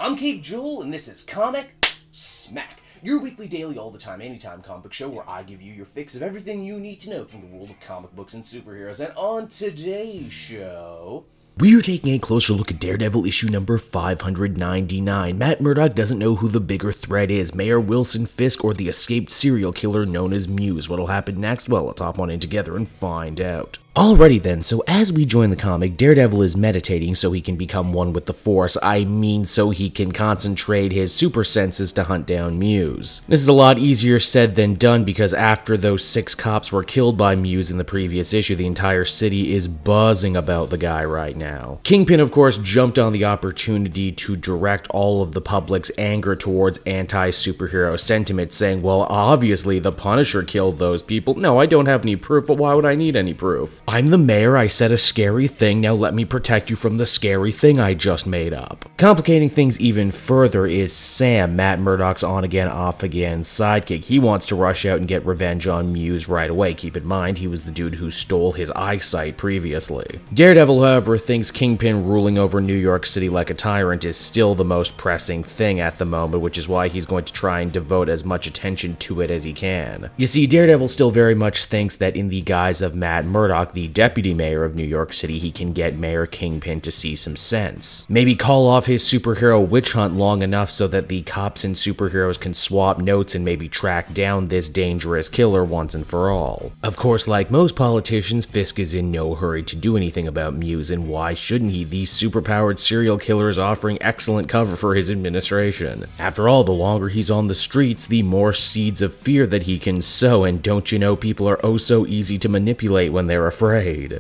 I'm Cape Joel, and this is Comic Smack, your weekly, daily, all the time, anytime comic show where I give you your fix of everything you need to know from the world of comic books and superheroes. And on today's show, we are taking a closer look at Daredevil issue number 599. Matt Murdock doesn't know who the bigger threat is, Mayor Wilson Fisk or the escaped serial killer known as Muse. What'll happen next? Well, let's hop on in together and find out. Alrighty then, so as we join the comic, Daredevil is meditating so he can become one with the Force. I mean, so he can concentrate his super senses to hunt down Muse. This is a lot easier said than done because after those 6 cops were killed by Muse in the previous issue, the entire city is buzzing about the guy right now. Kingpin, of course, jumped on the opportunity to direct all of the public's anger towards anti-superhero sentiment, saying, well, obviously the Punisher killed those people. No, I don't have any proof, but why would I need any proof? I'm the mayor, I said a scary thing, now let me protect you from the scary thing I just made up. Complicating things even further is Sam, Matt Murdock's on-again, off-again sidekick. He wants to rush out and get revenge on Muse right away. Keep in mind, he was the dude who stole his eyesight previously. Daredevil, however, thinks Kingpin ruling over New York City like a tyrant is still the most pressing thing at the moment, which is why he's going to try and devote as much attention to it as he can. You see, Daredevil still very much thinks that in the guise of Matt Murdock, the deputy mayor of New York City, he can get Mayor Kingpin to see some sense. Maybe call off his superhero witch hunt long enough so that the cops and superheroes can swap notes and maybe track down this dangerous killer once and for all. Of course, like most politicians, Fisk is in no hurry to do anything about Muse, and why shouldn't he? The superpowered serial killer is offering excellent cover for his administration. After all, the longer he's on the streets, the more seeds of fear that he can sow, and don't you know people are oh so easy to manipulate when they're afraid.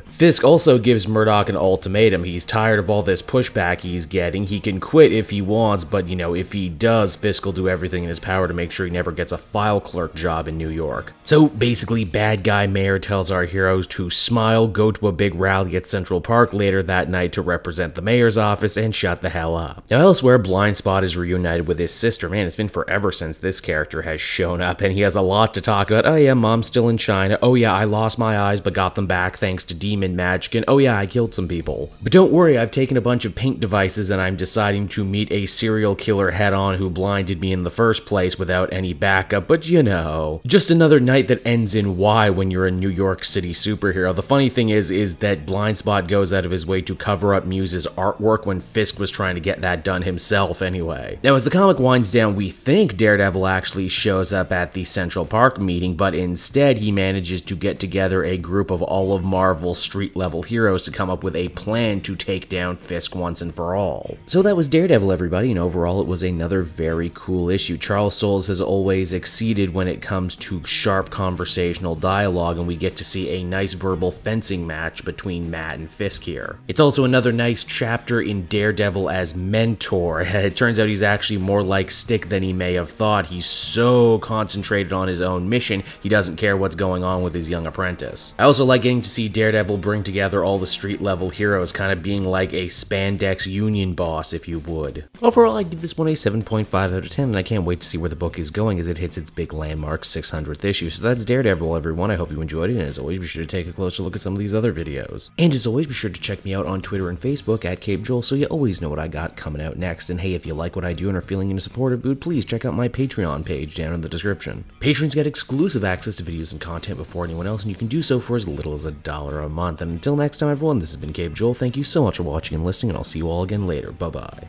Fisk also gives Murdock an ultimatum. He's tired of all this pushback he's getting. He can quit if he wants, but you know, if he does, Fisk will do everything in his power to make sure he never gets a file clerk job in New York. So basically, bad guy mayor tells our heroes to smile, go to a big rally at Central Park later that night to represent the mayor's office, and shut the hell up. Now elsewhere, Blind Spot is reunited with his sister. Man, it's been forever since this character has shown up, and he has a lot to talk about. Oh yeah, mom's still in China. Oh yeah, I lost my eyes but got them back thanks to demon magic, and oh yeah, I killed some people. But don't worry, I've taken a bunch of paint devices and I'm deciding to meet a serial killer head-on who blinded me in the first place without any backup, but you know. Just another night that ends in Y when you're a New York City superhero. The funny thing is that Blind Spot goes out of his way to cover up Muse's artwork when Fisk was trying to get that done himself anyway. Now as the comic winds down, we think Daredevil actually shows up at the Central Park meeting, but instead he manages to get together a group of all of Marvel's street-level heroes to come up with a plan to take down Fisk once and for all. So that was Daredevil, everybody, and overall it was another very cool issue. Charles Soules has always exceeded when it comes to sharp conversational dialogue, and we get to see a nice verbal fencing match between Matt and Fisk here. It's also another nice chapter in Daredevil as mentor. It turns out he's actually more like Stick than he may have thought. He's so concentrated on his own mission, he doesn't care what's going on with his young apprentice. I also like getting to see Daredevil bring together all the street-level heroes, kind of being like a spandex union boss, if you would. Overall, I give this one a 7.5 out of 10, and I can't wait to see where the book is going as it hits its big landmark 600th issue. So that's Daredevil, everyone. I hope you enjoyed it, and as always, be sure to take a closer look at some of these other videos. And as always, be sure to check me out on Twitter and Facebook at Cape Joel, so you always know what I got coming out next. And hey, if you like what I do and are feeling in a supportive mood, please check out my Patreon page down in the description. Patrons get exclusive access to videos and content before anyone else, and you can do so for as little as $1 a month. And until next time, everyone, this has been Cape Joel. Thank you so much for watching and listening, and I'll see you all again later. Bye-bye.